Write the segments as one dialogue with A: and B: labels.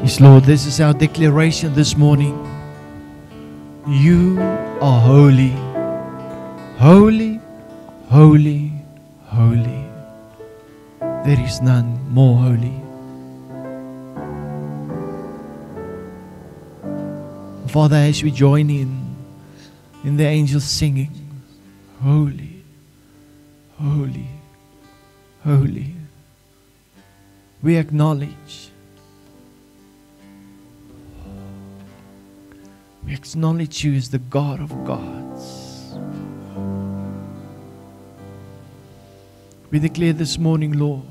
A: Yes, Lord, this is our declaration this morning. You are holy, holy, holy, holy. There is none more holy. Father, as we join in the angels singing, holy, holy, holy, we acknowledge you as the God of gods. We declare this morning, Lord,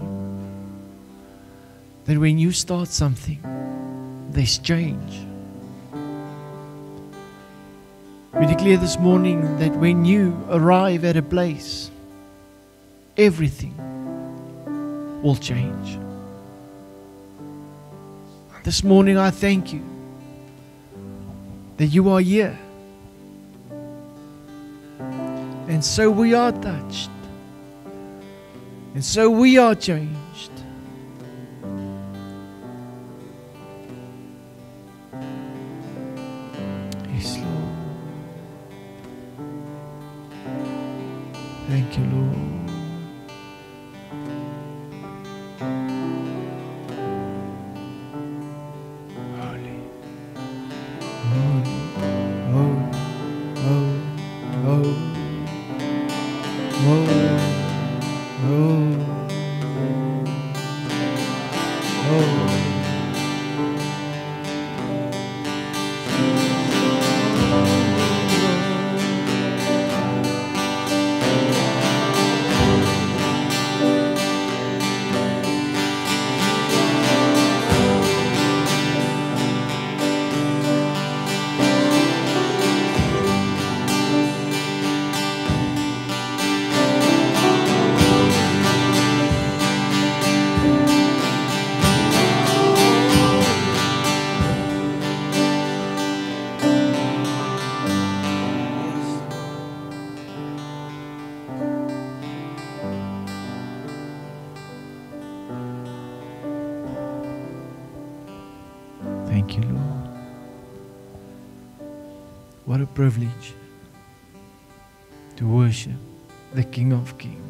A: that when you start something, there's change. We declare this morning that when you arrive at a place, everything will change. This morning I thank you that you are here. And so we are touched. And so we are changed. Yes, Lord. Thank you, Lord. Thank you, Lord. What a privilege to worship the King of Kings.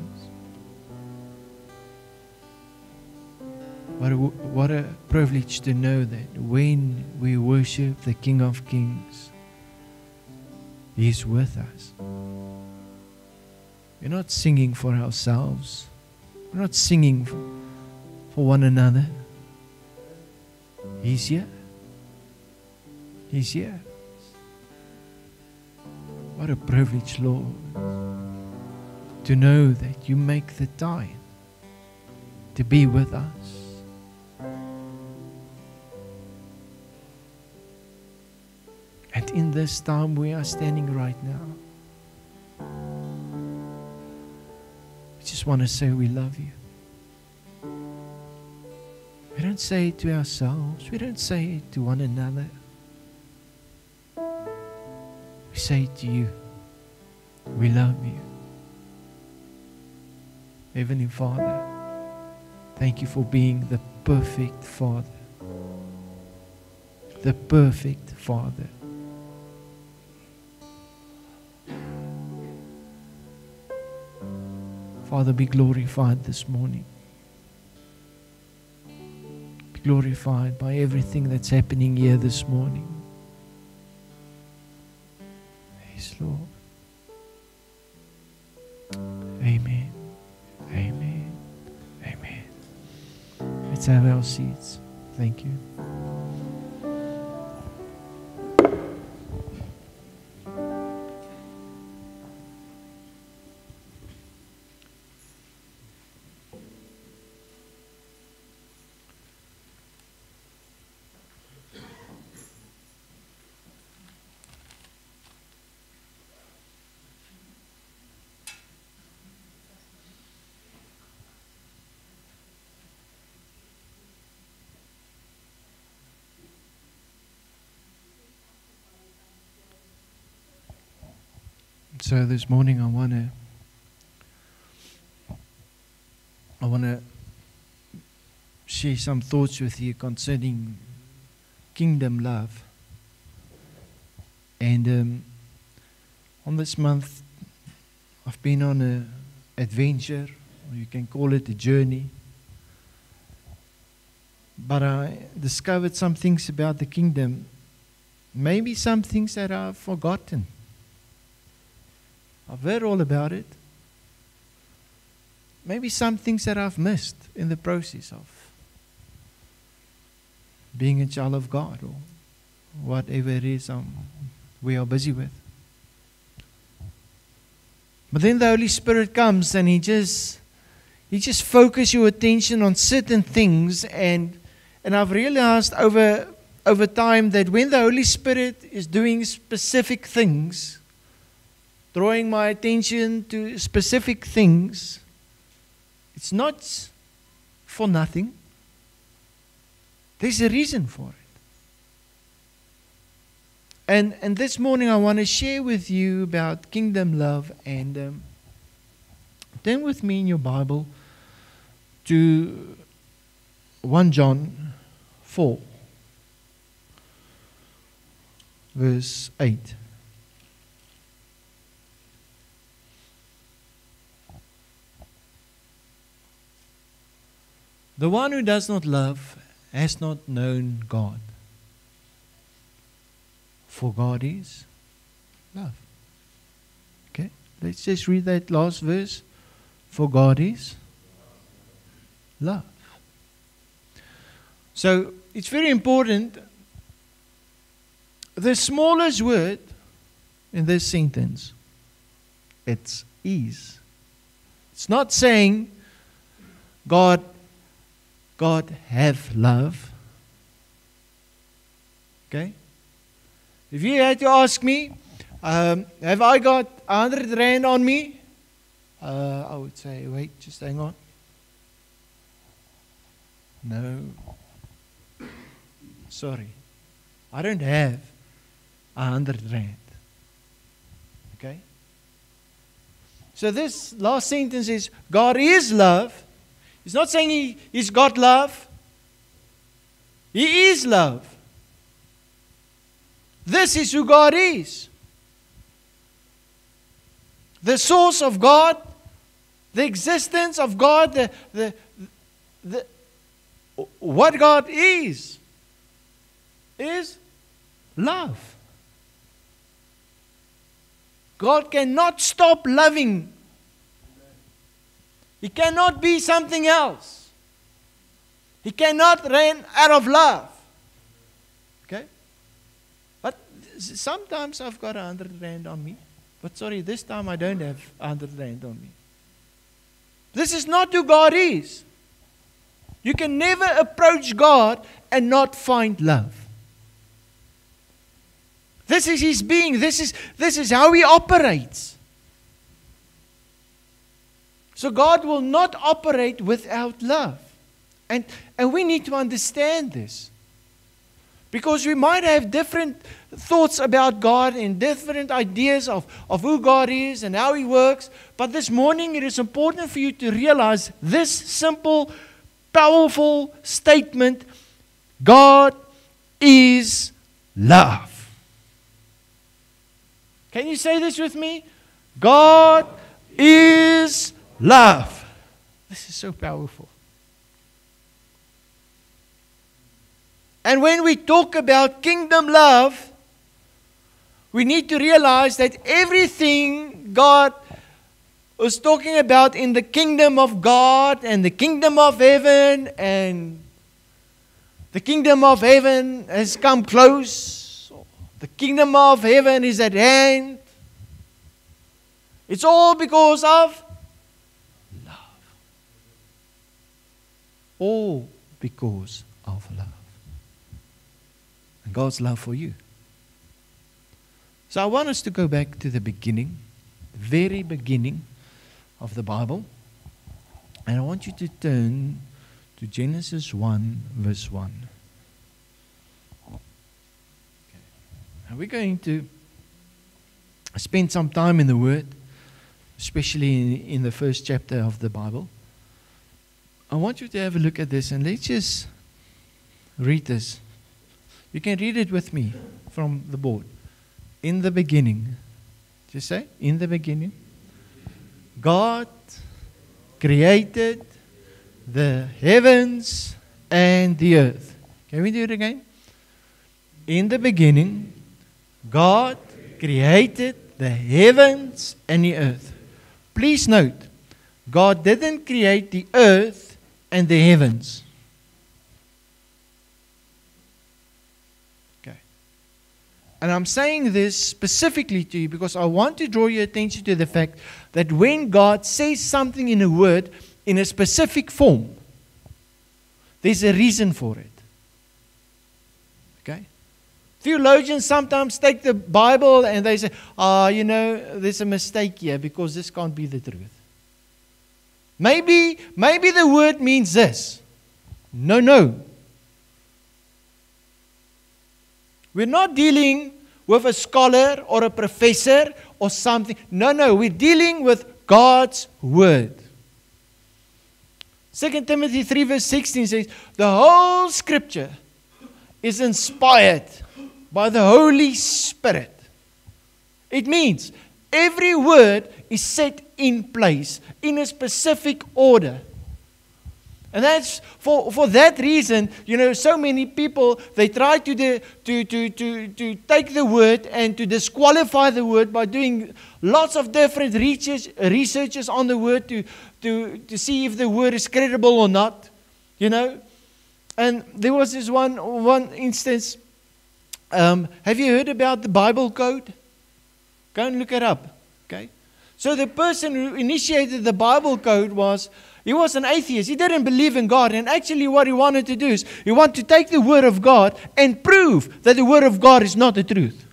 A: What a privilege to know that when we worship the King of Kings, He is with us. We're not singing for ourselves. We're not singing for one another. He's here. He's here. What a privilege, Lord, to know that you make the time to be with us. And in this time we are standing right now, we just want to say we love you. We don't say it to ourselves. We don't say it to one another. We say to you, we love you. Heavenly Father, thank you for being the perfect Father. The perfect Father. Father, be glorified this morning. Be glorified by everything that's happening here this morning. Yes, Lord. Amen. Amen. Amen. Let's have our seats. Thank you. So this morning I want to share some thoughts with you concerning kingdom love. And on this month, I've been on an adventure, or you can call it a journey. But I discovered some things about the kingdom, maybe some things that I've forgotten. I've heard all about it. Maybe some things that I've missed in the process of being a child of God, or whatever it is we are busy with. But then the Holy Spirit comes and He just focuses your attention on certain things, and I've realized over time that when the Holy Spirit is doing specific things, drawing my attention to specific things, it's not for nothing. There's a reason for it. And this morning I want to share with you about kingdom love. And turn with me in your Bible to 1 John 4, verse 8. The one who does not love has not known God, for God is love. Okay, let's just read that last verse. For God is love. So it's very important. The smallest word in this sentence, it's is. It's not saying God have love. Okay? If you had to ask me, have I got 100 rand on me? I would say, wait, just hang on. No. Sorry. I don't have 100 rand. Okay? So this last sentence is, God is love. He's not saying He's got love. He is love. This is who God is. The source of God, the existence of God, what God is love. God cannot stop loving. He cannot be something else. He cannot reign out of love. Okay? But sometimes I've got 100 rand on me. But sorry, this time I don't have 100 rand on me. This is not who God is. You can never approach God and not find love. This is His being. This is how He operates. So God will not operate without love. And we need to understand this. Because we might have different thoughts about God and different ideas of who God is and how He works. But this morning it is important for you to realize this simple, powerful statement: God is love. Can you say this with me? God is love. This is so powerful. And when we talk about kingdom love, we need to realize that everything God was talking about in the kingdom of God and the kingdom of heaven, and the kingdom of heaven has come close, the kingdom of heaven is at hand, it's all because of love. All because of love. And God's love for you. So I want us to go back to the beginning, the very beginning of the Bible. And I want you to turn to Genesis 1, verse 1. Okay. And we're going to spend some time in the Word, especially in the first chapter of the Bible. I want you to have a look at this, and let's just read this You can read it with me from the board. In the beginning. Just say, in the beginning. God created the heavens and the earth. Can we do it again? In the beginning, God created the heavens and the earth. Please note, God didn't create the earth and the heavens. Okay. And I'm saying this specifically to you because I want to draw your attention to the fact that when God says something in a word in a specific form, there's a reason for it. Okay? Theologians sometimes take the Bible and they say, there's a mistake here because this can't be the truth. Maybe the word means this. No. We're not dealing with a scholar or a professor or something. No. We're dealing with God's word. 2 Timothy 3 verse 16 says, the whole scripture is inspired by the Holy Spirit. It means every word is set in place in a specific order. And that's for that reason, so many people, they try to take the word and to disqualify the word by doing lots of different researches on the word to see if the word is credible or not, And there was this one instance. Have you heard about the Bible Code? Go and look it up. Okay. So the person who initiated the Bible Code he was an atheist. He didn't believe in God. And actually what he wanted to do is he wanted to take the Word of God and prove that the Word of God is not the truth.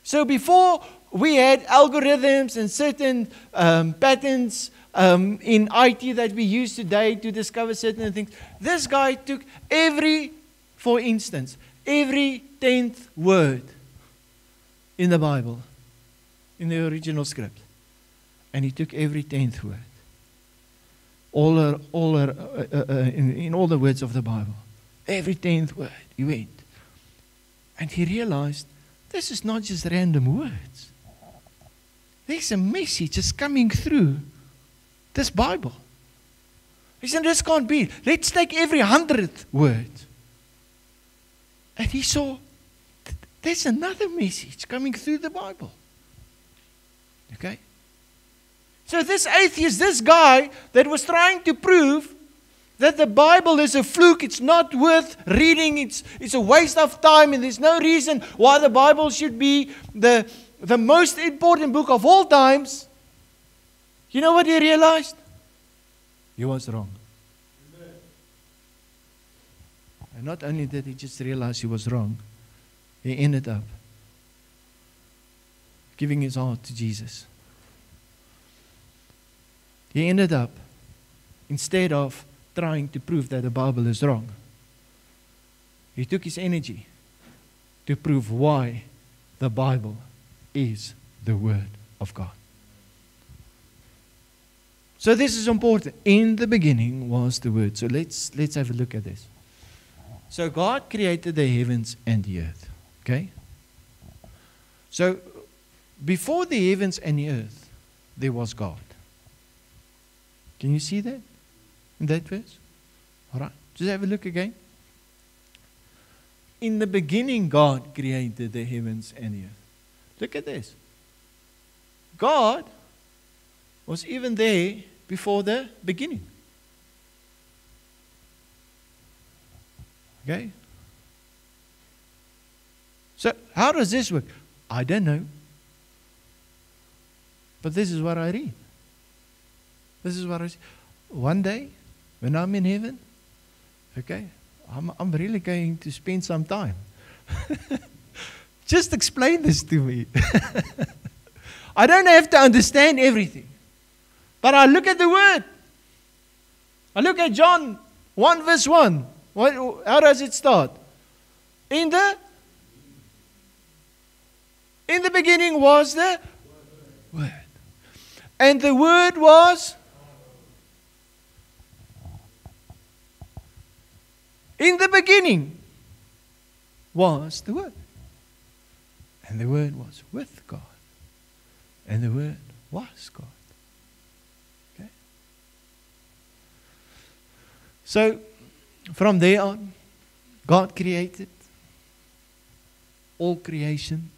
A: So before we had algorithms and certain patterns in IT that we use today to discover certain things, this guy took for instance, every 10th word in the Bible, in the original script. And he took every 10th word. In all the words of the Bible. Every 10th word. He went. And he realized, this is not just random words. There's a message that's coming through this Bible. He said, this can't be. Let's take every 100th word. And he saw, there's another message coming through the Bible. Okay? So this atheist, this guy that was trying to prove that the Bible is a fluke, it's not worth reading, it's a waste of time, and there's no reason why the Bible should be the most important book of all times. You know what he realized? He was wrong. And not only did he just realize he was wrong, he ended up giving his heart to Jesus. He ended up, instead of trying to prove that the Bible is wrong, he took his energy to prove why the Bible is the Word of God. So this is important. In the beginning was the Word. So let's have a look at this. So God created the heavens and the earth. Okay? So before the heavens and the earth, there was God. Can you see that in that verse? All right. Just have a look again. In the beginning, God created the heavens and the earth. Look at this. God was even there before the beginning. Okay? So, how does this work? I don't know. But this is what I read. This is what I see. One day, when I'm in heaven, okay, I'm really going to spend some time. Just explain this to me. I don't have to understand everything. But I look at the Word. I look at John 1 verse 1. How does it start? In the beginning was the Word. And the Word was in the beginning. was the Word. And the Word was with God. And the Word was God. Okay? So, from there on, God created all creation.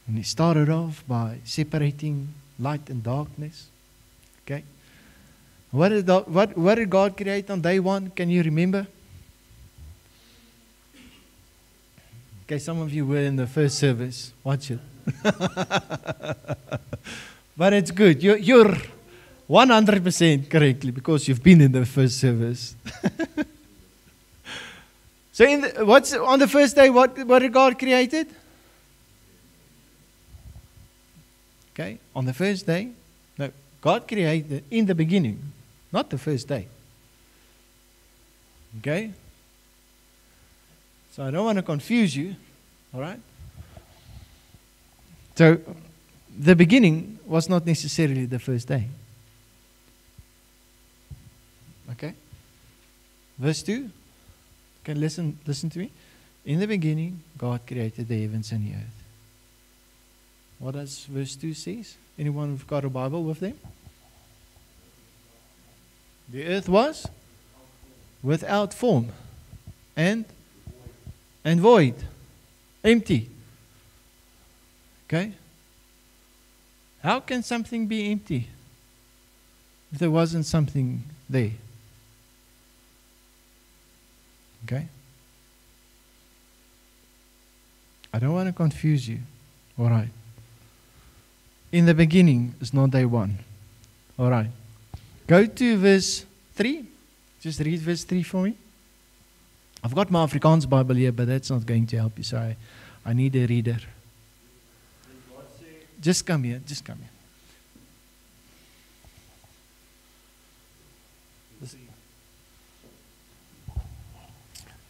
A: And He started off by separating light and darkness. Okay? What did God create on day one? Can you remember? Okay, some of you were in the first service. Watch it. But it's good. You're 100% correctly because you've been in the first service. So, what's on the first day? What did God created? Okay, on the first day, no, God created in the beginning, not the first day. Okay? So I don't want to confuse you, all right? So the beginning was not necessarily the first day. Okay? Verse 2. Okay, listen to me. In the beginning, God created the heavens and the earth. What does verse 2 says? Anyone who've got a Bible with them? The earth was without form and void, empty. Okay? How can something be empty if there wasn't something there? Okay? I don't want to confuse you. All right. In the beginning is not day one. All right. Go to verse 3. Just read verse 3 for me. I've got my Afrikaans Bible here, but that's not going to help you, so I need a reader. Just come here.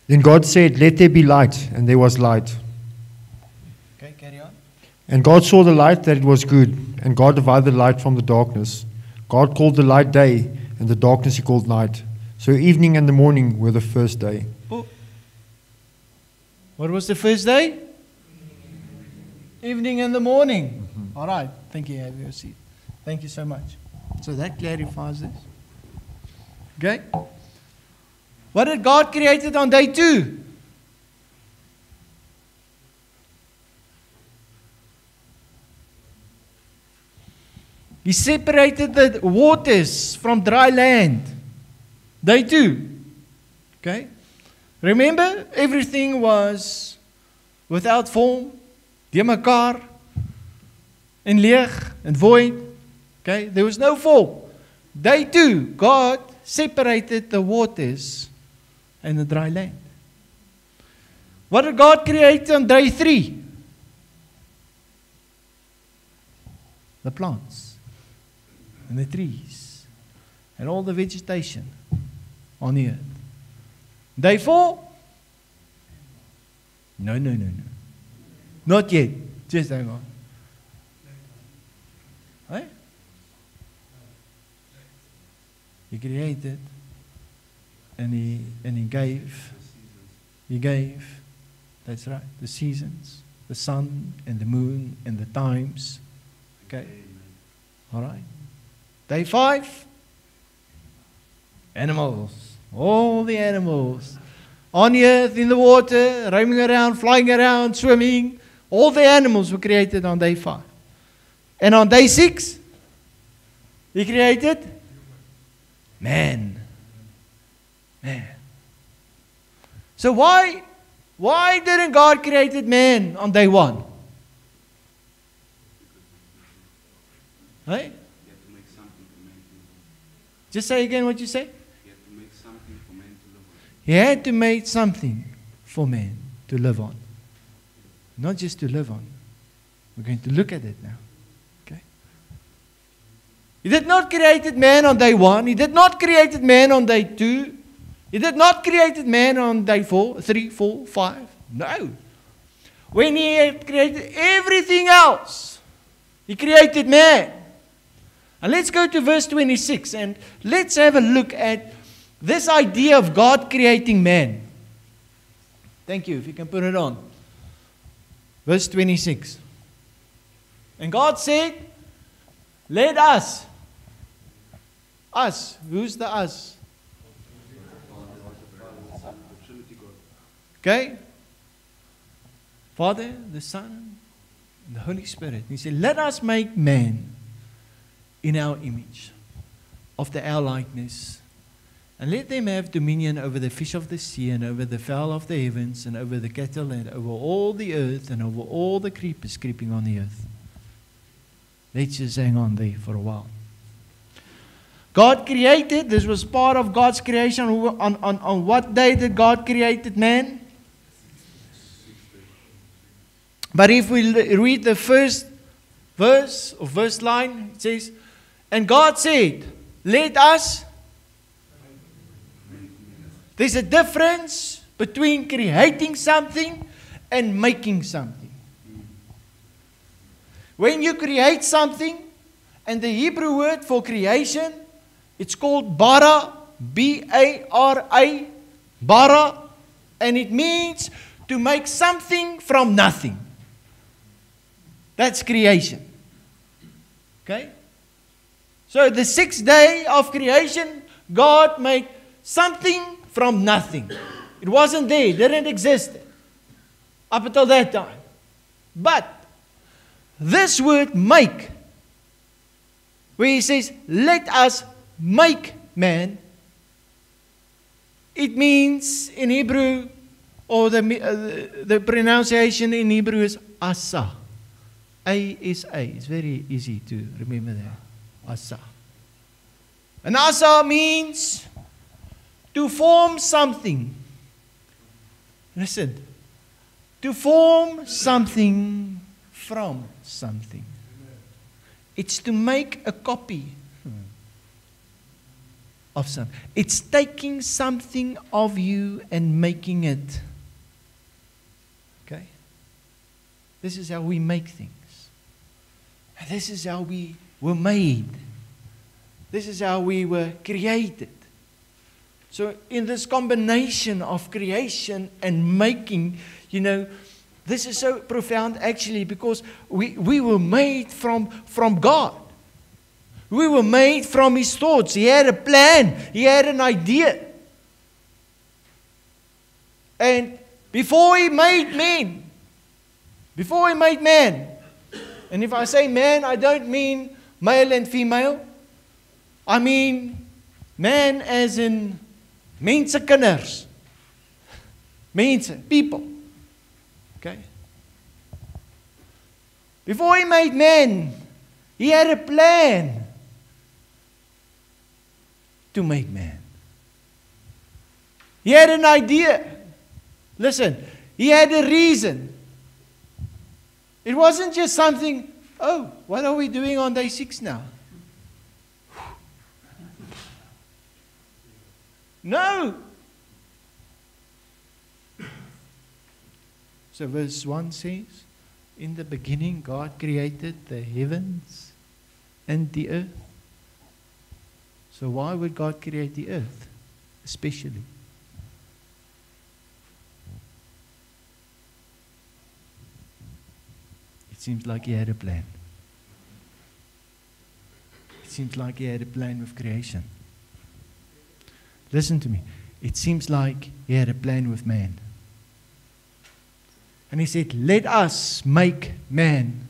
B: Then God said, "Let there be light," and there was light.
A: Okay, carry on.
B: And God saw the light that it was good, and God divided the light from the darkness. God called the light day, and the darkness He called night. So evening and the morning were the first day.
A: Oh. What was the first day? Evening and the morning. Mm-hmm. All right. Thank you. Have your seat. Thank you so much. So that clarifies this. Okay. What did God create on day 2? He separated the waters from dry land. Day 2. Okay? Remember, everything was without form, de mekaar, en leeg, and void. Okay? There was no form. Day 2, God separated the waters and the dry land. What did God create on day 3? The plants and the trees and all the vegetation on the earth. Day 4? No. Not yet. Just hang on. Right? He created and he gave, that's right, the seasons, the sun and the moon and the times. Okay? All right. Day 5? Animals. All the animals. On the earth, in the water, roaming around, flying around, swimming. All the animals were created on day 5. And on day 6, He created man. So why didn't God create man on day 1? Right? Just say again what you say. He had to make something for man to live on. Not just to live on. We're going to look at it now. Okay? He did not create man on day 1. He did not create man on day 2. He did not create man on day 4, 3, 4, 5. No. When He had created everything else, He created man. And let's go to verse 26 and let's have a look at this idea of God creating man. Thank you. If you can put it on. Verse 26. And God said, let us. Us. Who's the us? Okay? Father, the Son, and the Holy Spirit. He said, let us make man in our image, after our likeness, and let them have dominion over the fish of the sea, and over the fowl of the heavens, and over the cattle, and over all the earth, and over all the creepers creeping on the earth. Let's just hang on there for a while. God created, this was part of God's creation. On what day did God create man? But if we read the first verse or first line, it says, and God said, let us. There's a difference between creating something and making something. When you create something, and the Hebrew word for creation, it's called bara, B-A-R-A, bara, and it means to make something from nothing. That's creation. Okay? So the sixth day of creation, God made something from nothing. It wasn't there, it didn't exist up until that time. But this word make, where he says, let us make man, it means in Hebrew, or the pronunciation in Hebrew is asa. A-S-A. It's very easy to remember that. Asa. And asa means to form something. Listen. To form something from something. It's to make a copy of something. It's taking something of you and making it. Okay? This is how we make things. And this is how we were made. This is how we were created. So in this combination of creation and making, you know, this is so profound actually, because we were made from God. We were made from His thoughts. He had a plan. He had an idea. And before He made man, and if I say man, I don't mean male and female. I mean man as in mense kinders. Mense, people. Okay? Before He made man, He had a plan to make man. He had an idea. Listen, He had a reason. It wasn't just something, oh, what are we doing on day 6 now? No. So verse 1 says, in the beginning God created the heavens and the earth. So why would God create the earth especially? It seems like He had a plan. It seems like He had a plan with creation. Listen to me. It seems like He had a plan with man. And He said, let us make man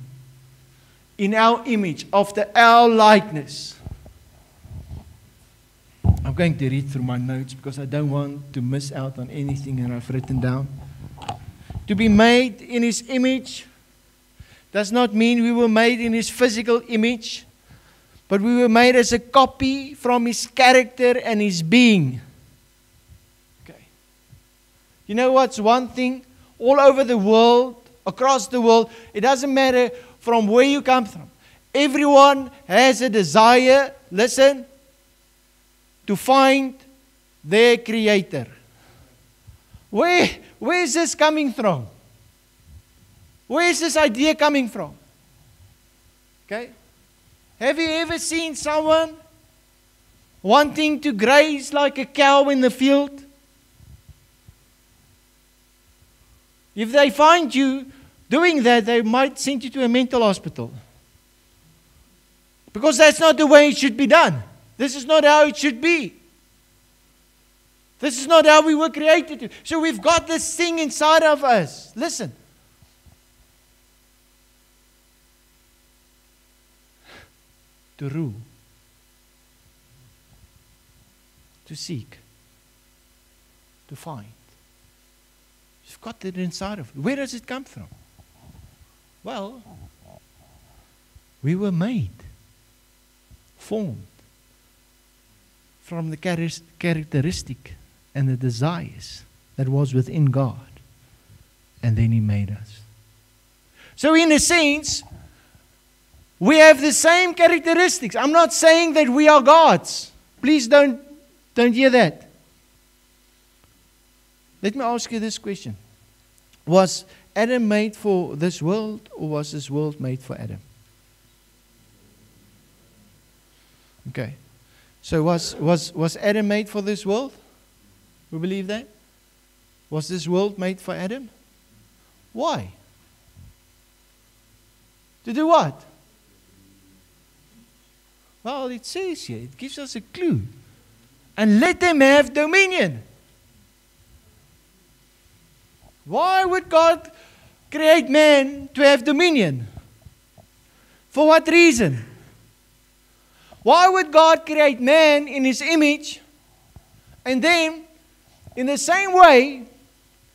A: in our image, after our likeness. I'm going to read through my notes because I don't want to miss out on anything that I've written down. To be made in His image does not mean we were made in His physical image, but we were made as a copy from His character and His being. Okay. You know what's one thing? All over the world, across the world, it doesn't matter from where you come from. Everyone has a desire, listen, to find their Creator. Where is this coming from? Where is this idea coming from? Okay? Have you ever seen someone wanting to graze like a cow in the field? If they find you doing that, they might send you to a mental hospital. Because that's not the way it should be done. This is not how it should be. This is not how we were created to. So we've got this thing inside of us. Listen. To rule. To seek. To find. You've got it inside of you. Where does it come from? Well, we were made, formed from the characteristic and the desires that was within God. And then He made us. So in a sense, we have the same characteristics. I'm not saying that we are gods. Please don't hear that. Let me ask you this question. Was Adam made for this world, or was this world made for Adam? Okay. So was Adam made for this world? We believe that? Was this world made for Adam? Why? To do what? Well, it says here, it gives us a clue. And let them have dominion. Why would God create man to have dominion? For what reason? Why would God create man in His image? And then, in the same way,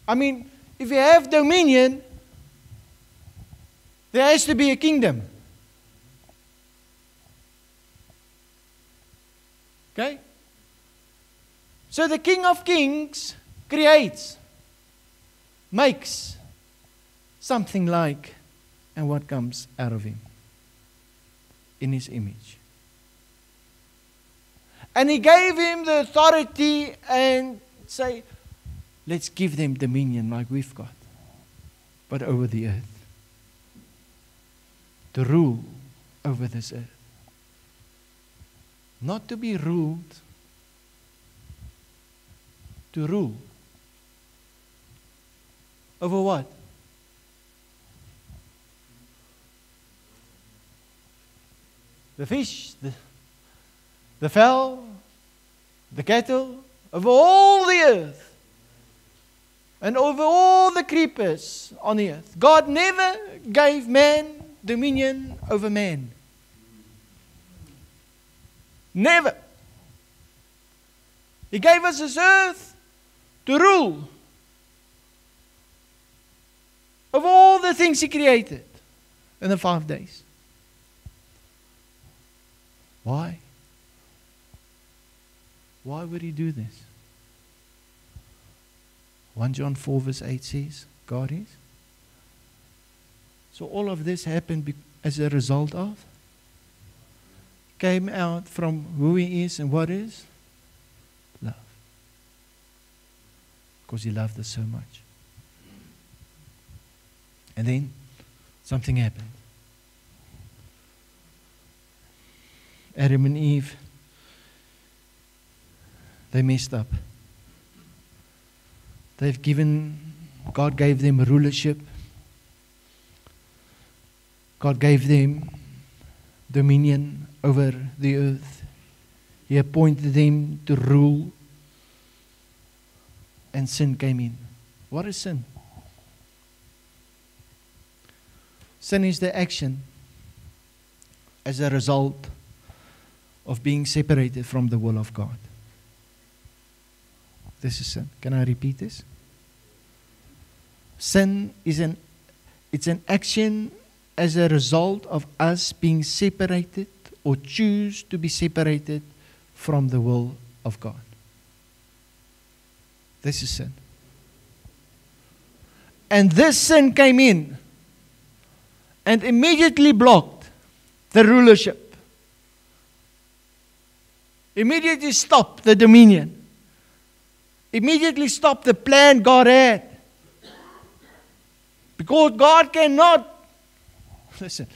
A: if you have dominion, there has to be a kingdom. Okay? So the King of Kings creates, makes something like, and what comes out of Him in His image. And He gave him the authority and say, let's give them dominion like we've got, but over the earth. To rule over this earth. Not to be ruled, to rule. Over what? The fish, the fowl, the cattle, over all the earth, and over all the creepers on the earth. God never gave man dominion over man. Never. He gave us this earth to rule over all the things He created in the 5 days. Why? Why would He do this? 1 John 4 verse 8 says, God is. So all of this happened as a result of, came out from who He is and what is? Love. Because He loved us so much. And then something happened. Adam and Eve, they messed up. God gave them rulership. God gave them dominion over the earth. He appointed them to rule. And sin came in. What is sin? Sin is the action as a result of being separated from the will of God. This is sin. Can I repeat this? Sin is an action as a result of us being separated or choose to be separated from the will of God. This is sin. And this sin came in and immediately blocked the rulership. Immediately stopped the dominion. Immediately stopped the plan God had. Because God cannot, listen,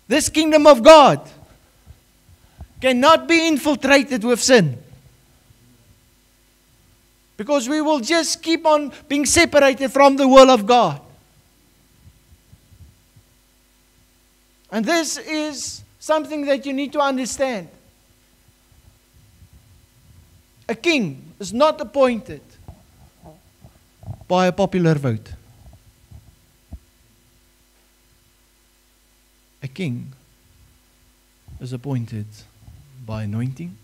A: this kingdom of God cannot be infiltrated with sin. Because we will just keep on being separated from the will of God. And this is something that you need to understand. A king is not appointed by a popular vote. A king is appointed by anointing,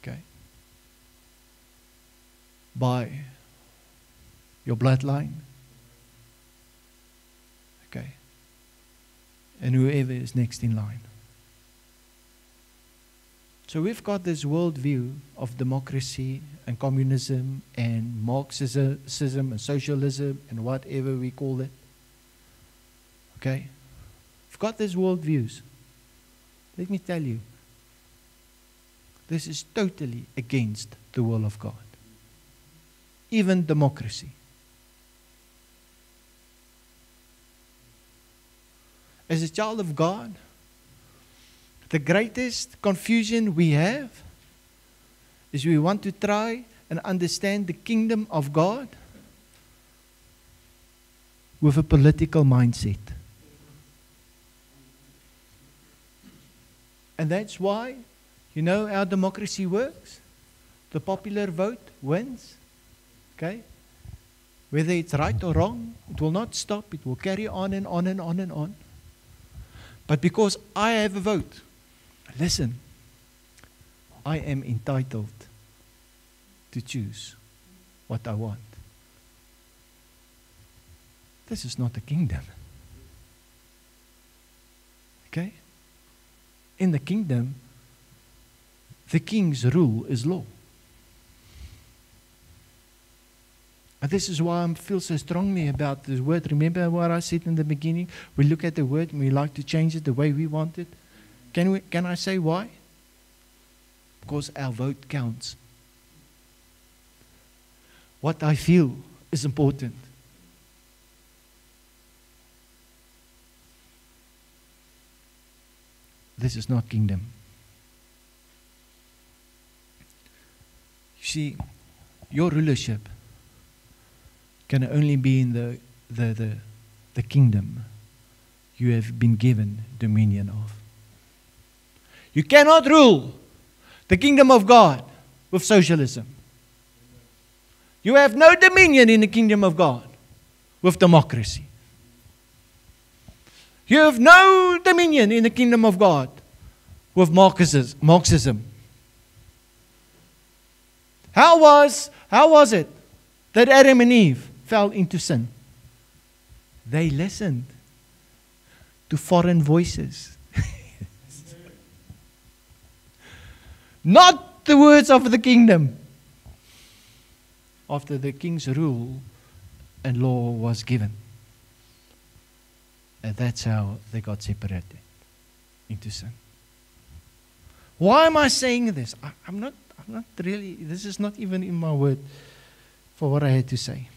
A: okay, by your bloodline, okay, and whoever is next in line. So we've got this worldview of democracy and communism and Marxism and socialism and whatever we call it. Okay? We've got these worldviews. Let me tell you, this is totally against the will of God. Even democracy. As a child of God, the greatest confusion we have is we want to try and understand the kingdom of God with a political mindset. And that's why, you know how democracy works? The popular vote wins. Okay? Whether it's right or wrong, it will not stop. It will carry on and on and on and on. But because I have a vote, listen, I am entitled to choose what I want. This is not a kingdom. Okay? In the kingdom, the king's rule is law. And this is why I feel so strongly about this word. Remember what I said in the beginning? We look at the word and we like to change it the way we want it. Can I say why? Because our vote counts. What I feel is important. This is not kingdom. You see, your rulership can only be in the kingdom you have been given dominion of. You cannot rule the kingdom of God with socialism. You have no dominion in the kingdom of God with democracy. You have no dominion in the kingdom of God with Marxism. How was it that Adam and Eve fell into sin? They listened to foreign voices. Not the words of the kingdom. After the king's rule and law was given. And that's how they got separated into sin. Why am I saying this? I'm not really, this is not even in my word for what I had to say.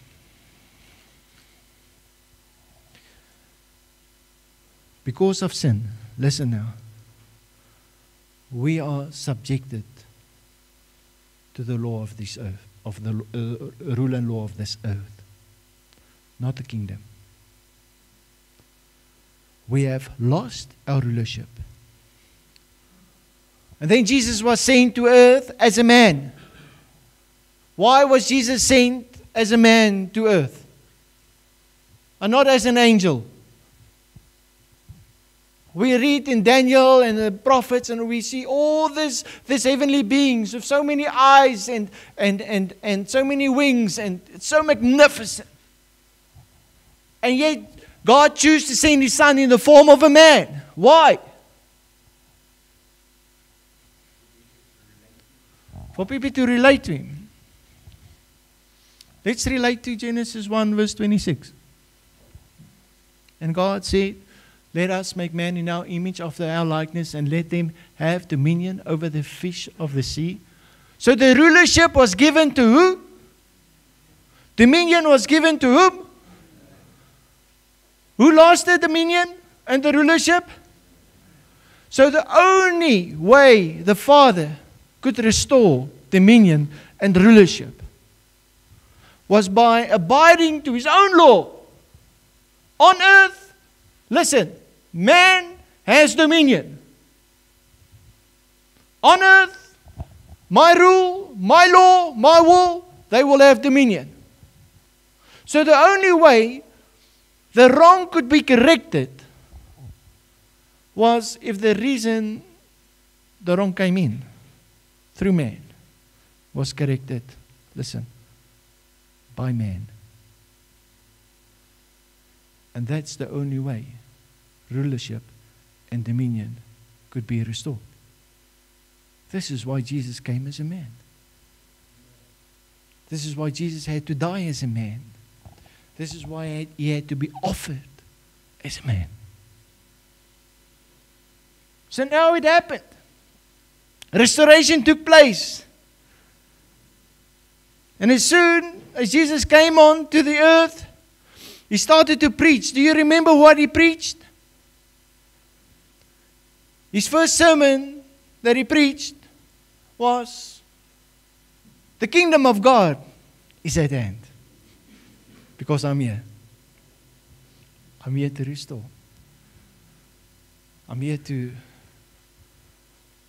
A: Because of sin, listen now, we are subjected to the law of this earth, of the rule and law of this earth, not the kingdom. We have lost our rulership. And then Jesus was sent to earth as a man. Why was Jesus sent as a man to earth? And not as an angel? We read in Daniel and the prophets and we see all these heavenly beings with so many eyes and so many wings and it's so magnificent. And yet God chose to send His Son in the form of a man. Why? For people to relate to Him. Let's relate to Genesis 1 verse 26. And God said, let us make man in our image after our likeness and let them have dominion over the fish of the sea. So the rulership was given to who? Dominion was given to whom? Who lost the dominion and the rulership? So the only way the Father could restore dominion and rulership was by abiding to his own law. On earth, listen, man has dominion. On earth, my rule, my law, my will, they will have dominion. So the only way the wrong could be corrected was if the reason the wrong came in through man was corrected, listen, by man. And that's the only way rulership and dominion could be restored. This is why Jesus came as a man. This is why Jesus had to die as a man. This is why he had to be offered as a man. So now it happened. Restoration took place. And as soon as Jesus came on to the earth, he started to preach. Do you remember what he preached? His first sermon that he preached was, the kingdom of God is at hand. Because I'm here. I'm here to restore. I'm here to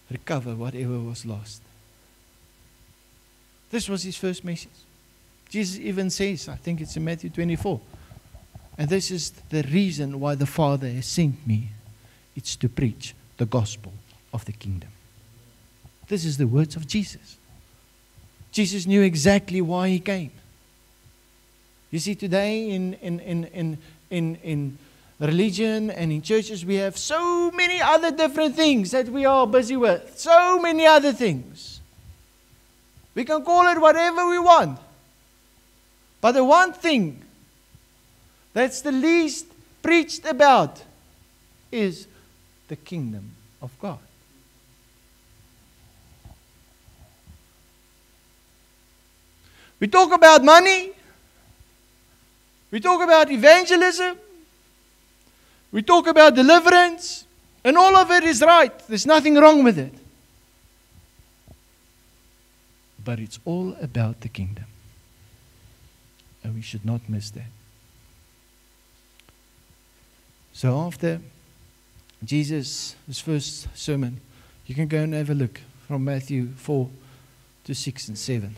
A: recover whatever was lost. This was his first message. Jesus even says, I think it's in Matthew 24, and this is the reason why the Father has sent me. It's to preach the gospel of the kingdom. This is the words of Jesus. Jesus knew exactly why he came. You see, today in religion and in churches, we have so many other different things that we are busy with. So many other things. We can call it whatever we want. But the one thing that's the least preached about is the kingdom of God. We talk about money. We talk about evangelism. We talk about deliverance. And all of it is right. There's nothing wrong with it. But it's all about the kingdom. And we should not miss that. So after Jesus' first sermon, you can go and have a look from Matthew 4 to 6 and 7.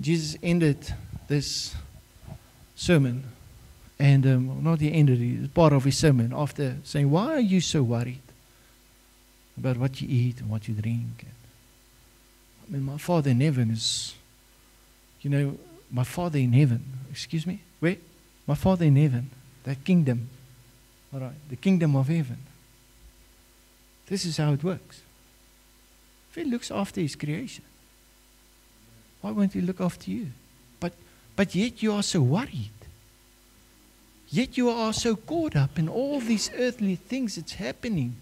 A: Jesus ended this sermon, and not he ended it, part of his sermon, after saying, why are you so worried about what you eat and what you drink? I mean, my Father in heaven is, my Father in heaven, excuse me, where? My Father in heaven, that kingdom, all right, the kingdom of heaven. This is how it works. If he looks after his creation, why won't he look after you? But yet you are so worried. Yet you are so caught up in all these earthly things that's happening.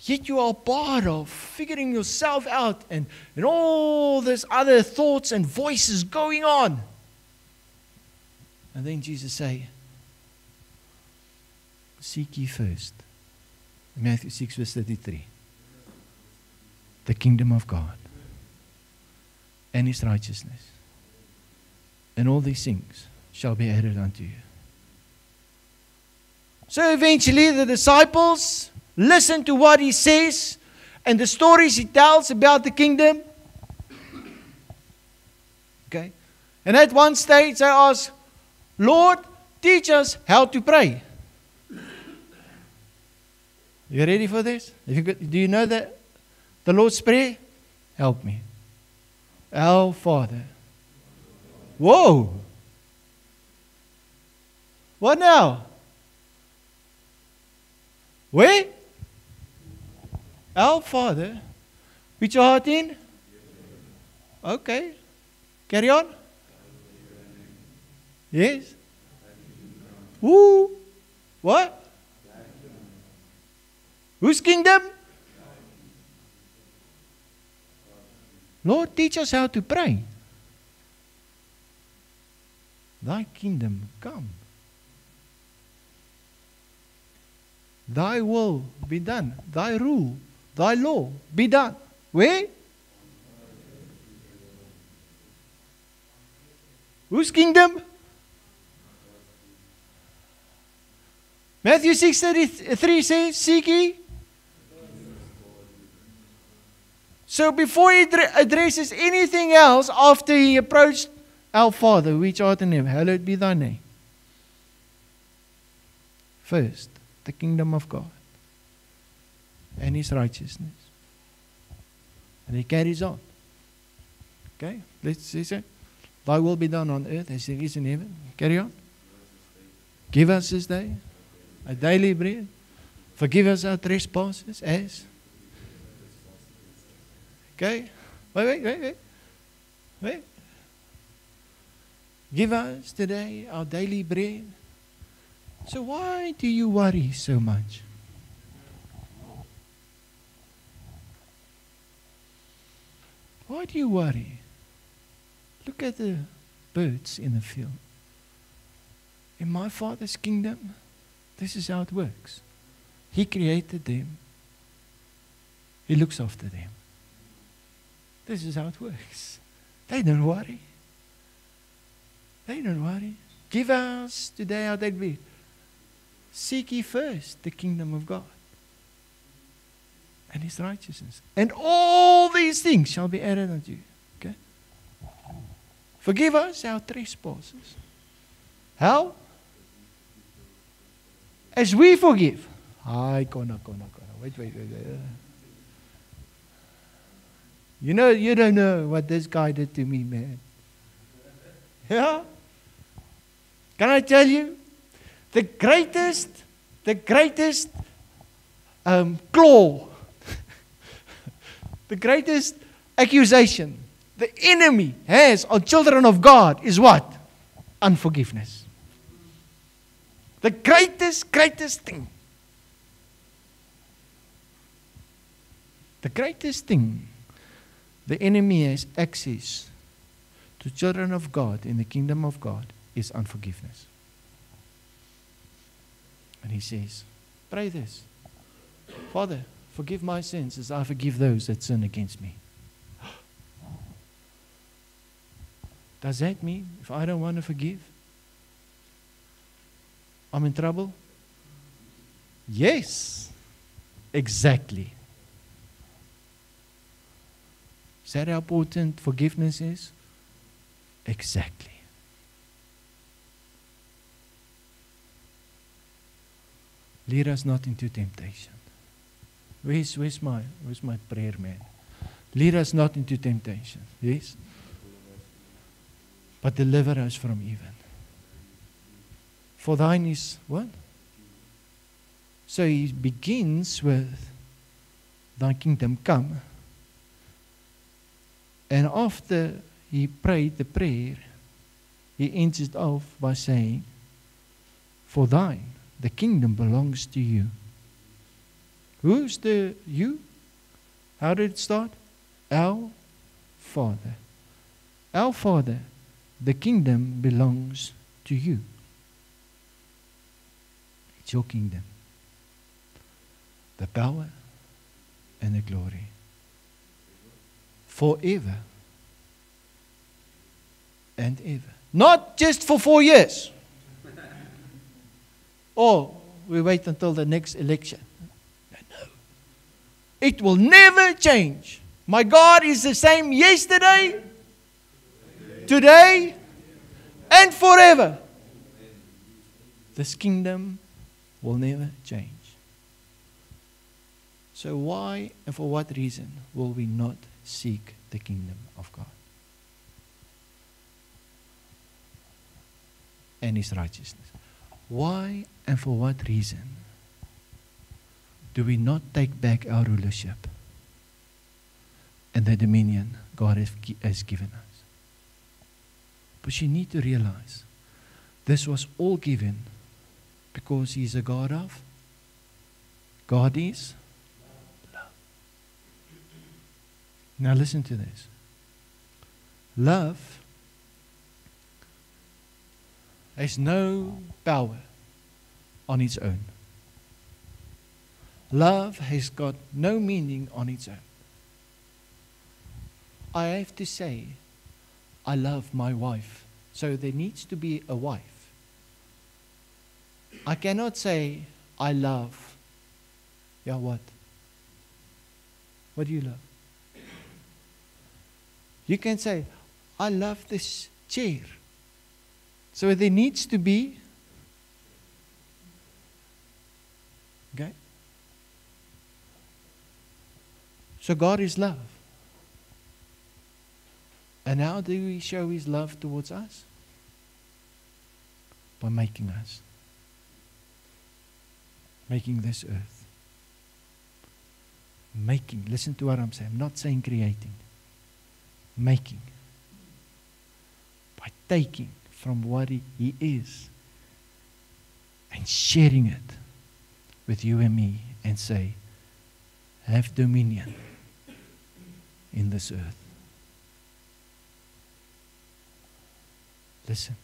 A: Yet you are part of figuring yourself out and all these other thoughts and voices going on. And then Jesus say, seek ye first, Matthew 6 verse 33, the kingdom of God and his righteousness, and all these things shall be added unto you. So eventually the disciples listen to what he says and the stories he tells about the kingdom. Okay? And at one stage they ask, Lord, teach us how to pray. You ready for this? Do you know that the Lord's Prayer? Help me. Our Father. Whoa! What now? Where? Our Father, which art in? Okay. Carry on. Yes? Who? What? Whose kingdom? Lord, teach us how to pray. Thy kingdom come. Thy will be done. Thy rule, thy law be done. Where? Whose kingdom? Matthew 6:33 says, seek ye. So before he addresses anything else, after he approached our Father, which art in heaven, hallowed be thy name. First, the kingdom of God and his righteousness. And he carries on. Okay, let's say, thy will be done on earth as it is in heaven. Carry on. Give us this day a daily bread. Forgive us our trespasses as. Okay, wait. Give us today our daily bread. So why do you worry so much? Why do you worry? Look at the birds in the field. In my Father's kingdom, this is how it works. He created them. He looks after them. This is how it works. They don't worry. They don't worry. Give us today our daily bread. Seek ye first the kingdom of God and his righteousness. And all these things shall be added unto you. Okay? Forgive us our trespasses. How? As we forgive. Wait. You don't know what this guy did to me, man. Yeah? Can I tell you? The greatest claw, the greatest accusation the enemy has on children of God is what? Unforgiveness. The greatest thing. The greatest thing the enemy has access to children of God in the kingdom of God is unforgiveness. And he says, pray this. Father, forgive my sins as I forgive those that sin against me. Does that mean if I don't want to forgive, I'm in trouble? Yes, exactly. Is that how important forgiveness is? Exactly. Lead us not into temptation. Where's my prayer man? Lead us not into temptation. Yes? But deliver us from evil. For thine is what? So he begins with thy kingdom come. And after he prayed the prayer, he ends it off by saying, for thine, the kingdom belongs to you. Who's the you? How did it start? Our Father. Our Father, the kingdom belongs to you. It's your kingdom. The power and the glory. Forever and ever. Not just for 4 years. Or we wait until the next election. No. It will never change. My God is the same yesterday, today, and forever. This kingdom will never change. So why and for what reason will we not seek the kingdom of God and his righteousness? Why and for what reason do we not take back our rulership and the dominion God has given us? But you need to realize this was all given because he's a God of. God is love. Now listen to this. Love has no power on its own. Love has got no meaning on its own. I have to say, I love my wife So there needs to be a wife. I cannot say, I love. Yeah, what? What do you love? You can say, I love this chair. So there needs to be, okay? So God is love. And how do we show His love towards us? By making us. Making this earth. Making. Listen to what I'm saying. I'm not saying creating. Making. By taking from what He is and sharing it with you and me and say, have dominion in this earth. Listen.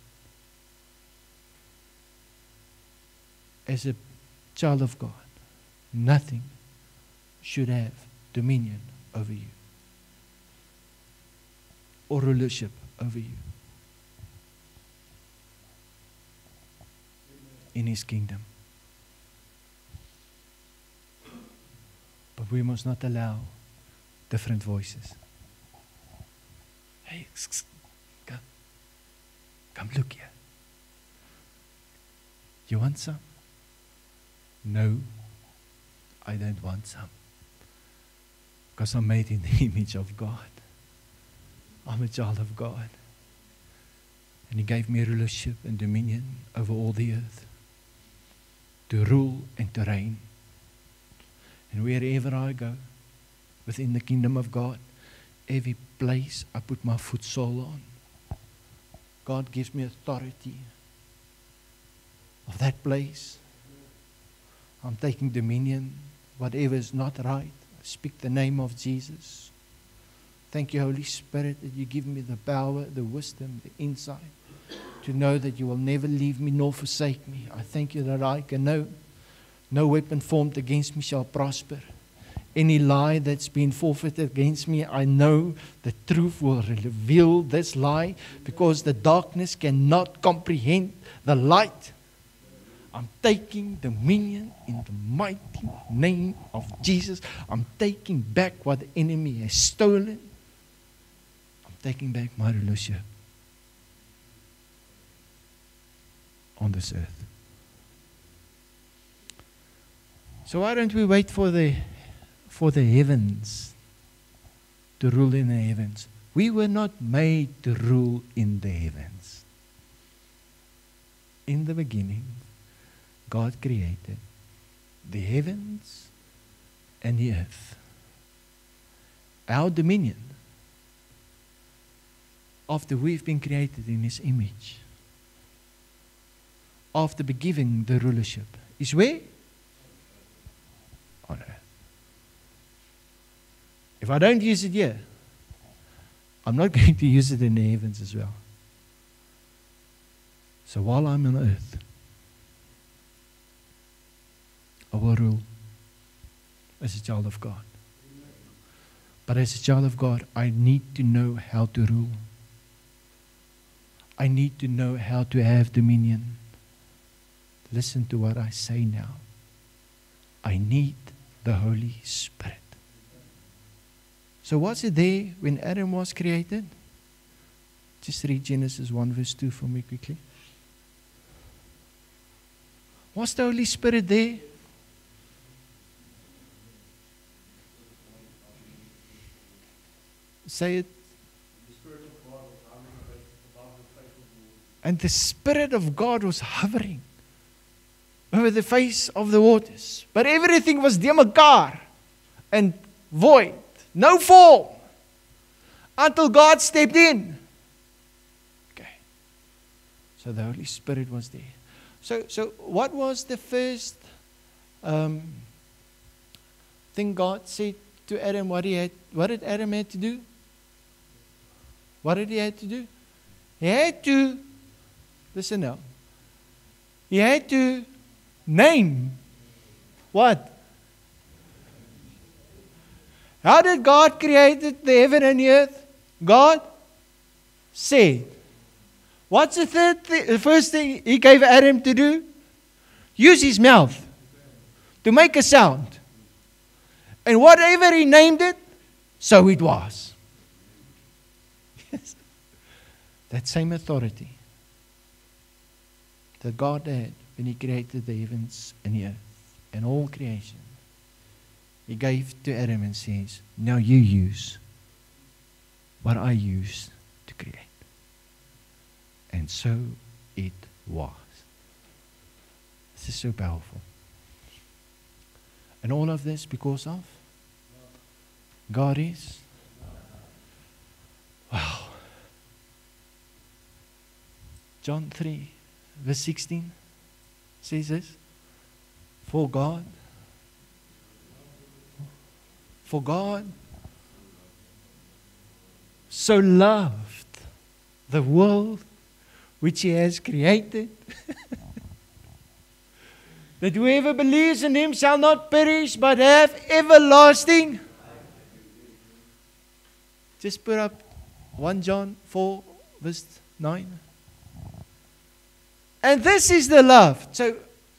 A: As a child of God, nothing should have dominion over you or rulership over you in His kingdom. But we must not allow different voices. Hey, come look here. You want some? No, I don't want some. Because I'm made in the image of God. I'm a child of God. And He gave me rulership and dominion over all the earth. To rule and to reign. And wherever I go, within the kingdom of God, every place I put my foot sole on, God gives me authority of that place. I'm taking dominion. Whatever is not right, I speak the name of Jesus. Thank you, Holy Spirit, that you give me the power, the wisdom, the insight to know that you will never leave me nor forsake me. I thank you that I can know no weapon formed against me shall prosper. Any lie that's been forfeited against me, I know the truth will reveal this lie because the darkness cannot comprehend the light. I'm taking dominion in the mighty name of Jesus. I'm taking back what the enemy has stolen. I'm taking back my rulership on this earth. So why don't we wait for the heavens to rule in the heavens? We were not made to rule in the heavens. In the beginning, God created the heavens and the earth. Our dominion, after we've been created in His image, after giving the rulership, is where? On earth. If I don't use it here, I'm not going to use it in the heavens as well. So while I'm on earth, I will rule as a child of God. But as a child of God, I need to know how to rule. I need to know how to have dominion. Listen to what I say now. I need the Holy Spirit. So what's it there when Adam was created? Just read Genesis 1 verse 2 for me quickly. Was the Holy Spirit there? Say it. And the Spirit of God was hovering over the face of the waters. But everything was de mekaar and void. No form. Until God stepped in. Okay. So the Holy Spirit was there. So what was the first thing God said to Adam? What did Adam have to do? What did he have to do? He had to, listen now, he had to name what? How did God create the heaven and the earth? God said. What's the first thing He gave Adam to do? Use his mouth to make a sound. And whatever He named it, so it was. Yes. That same authority that God had when He created the heavens and the earth and all creation, He gave to Adam and says, now you use what I used to create. And so it was. This is so powerful. And all of this because of God is. Wow. John 3, verse 16 says this. For God so loved the world which He has created, that whoever believes in Him shall not perish but have everlasting. Just put up 1 John 4 verse 9. And this is the love. So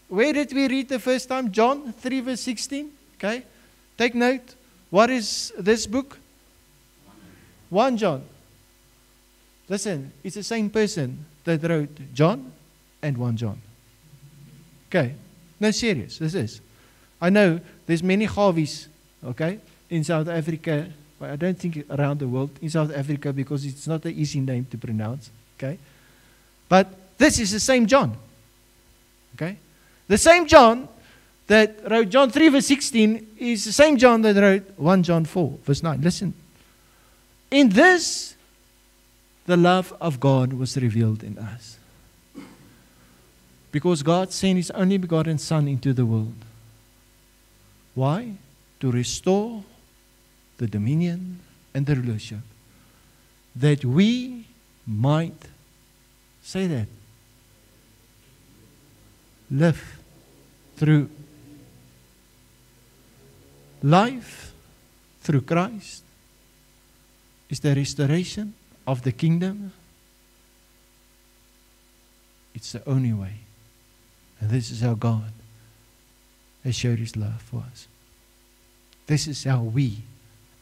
A: where did we read the first time? John 3 verse 16. Okay. Take note. What is this book? 1 John. Listen, it's the same person that wrote John and 1 John. Okay. No, serious. This is. I know there's many Harveys, okay, in South Africa. But I don't think around the world. In South Africa, because it's not an easy name to pronounce. Okay. But this is the same John. Okay. The same John that wrote John 3 verse 16 is the same John that wrote 1 John 4 verse 9. Listen. In this, the love of God was revealed in us. Because God sent His only begotten Son into the world. Why? To restore the dominion and the rulership. That we might, say that, live through life through Christ is the restoration of the kingdom. It's the only way. And this is how God has showed His love for us. This is how we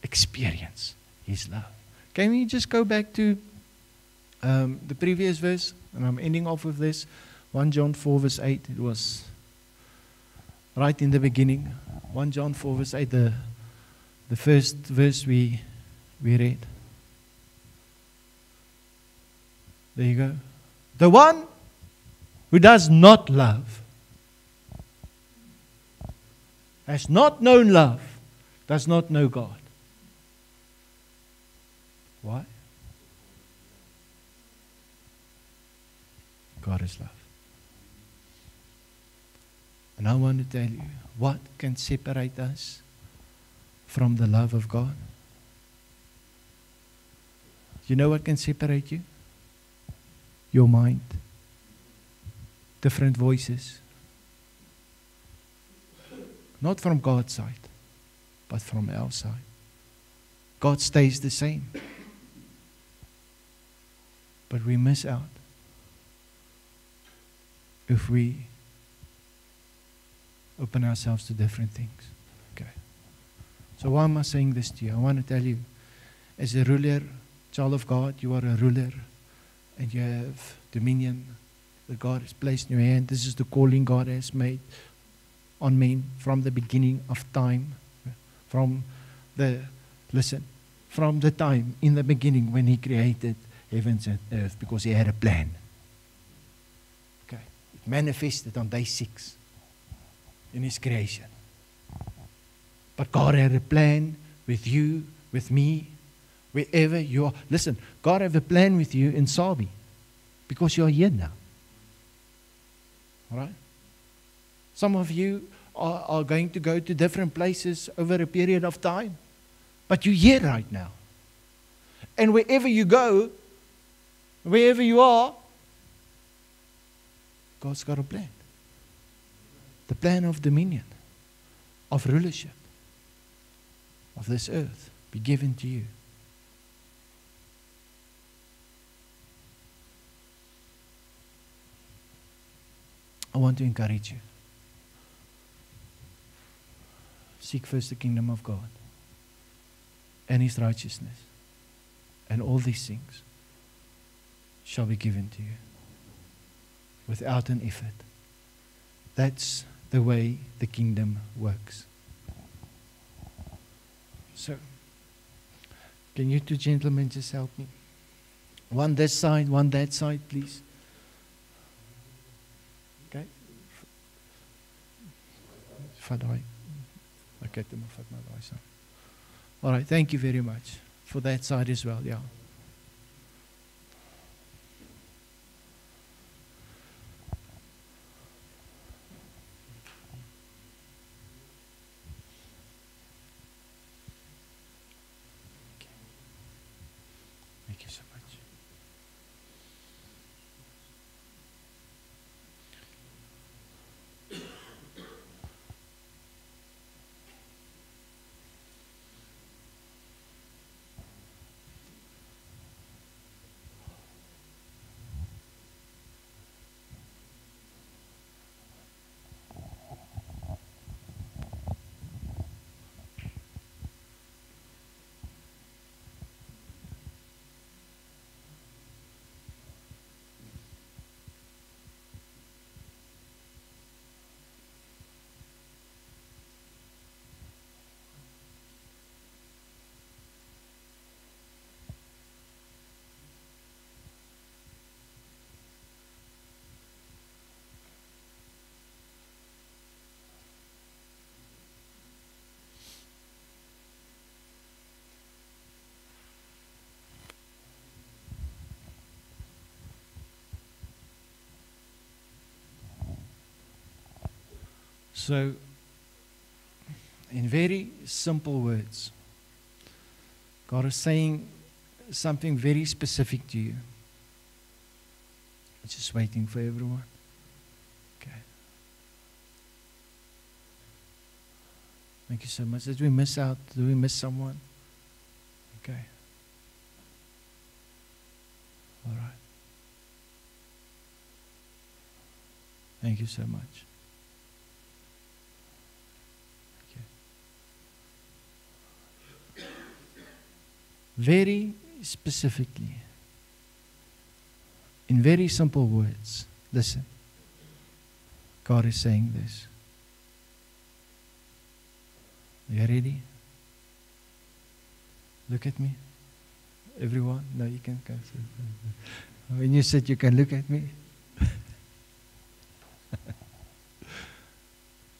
A: experience His love. Can we just go back to the previous verse? And I'm ending off with this. 1 John 4 verse 8. It was right in the beginning. 1 John 4 verse 8. The first verse we read. There you go. The one who does not love has not known love, does not know God. Why? God is love. And I want to tell you, what can separate us from the love of God? You know what can separate you? Your mind. Different voices. Not from God's side, but from our side. God stays the same. But we miss out if we open ourselves to different things. Okay. So why am I saying this to you? I want to tell you, as a ruler, child of God, you are a ruler and you have dominion that God has placed in your hand. This is the calling God has made on men from the beginning of time. From the time in the beginning when He created heavens and earth, because He had a plan. Okay. It manifested on day 6 in His creation. But God had a plan with you, with me, wherever you are. Listen, God have a plan with you in Sabi, because you are here now. All right? Some of you are going to go to different places over a period of time. But you're here right now. And wherever you go, wherever you are, God's got a plan. The plan of dominion, of rulership, of this earth be given to you. want to encourage you. Seek first the kingdom of God and His righteousness, and all these things shall be given to you without an effort. That's the way the kingdom works. So, can you two gentlemen just help me? One this side, one that side, please. Okay. Vat daai. Ek het hom vat maar daai saam. All right, thank you very much for that side as well. Yeah. Thank you so much. So, in very simple words, God is saying something very specific to you. Just waiting for everyone. Okay. Thank you so much. Did we miss out? Did we miss someone? Okay. All right. Thank you so much. Very specifically, in very simple words, listen. God is saying this. Are you ready? Look at me. Everyone? No, you can come. When you said you can look at me.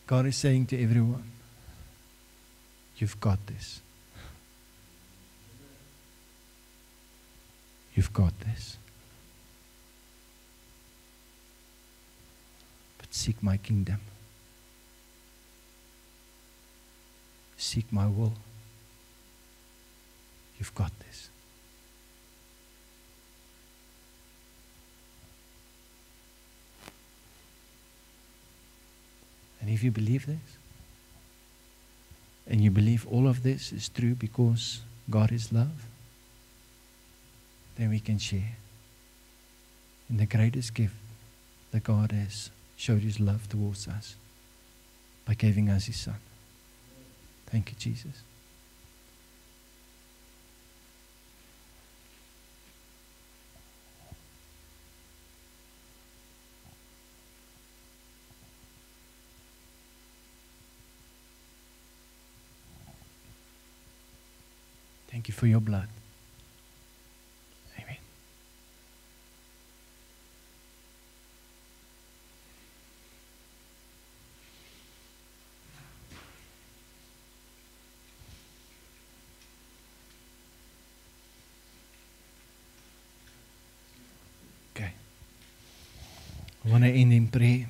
A: God is saying to everyone, you've got this. You've got this. But seek my kingdom. Seek my will. You've got this. And if you believe this, and you believe all of this is true because God is love, then we can share in the greatest gift that God has showed His love towards us by giving us His Son. Thank you, Jesus. Thank you for your blood. Amen. Okay. I want to end in prayer.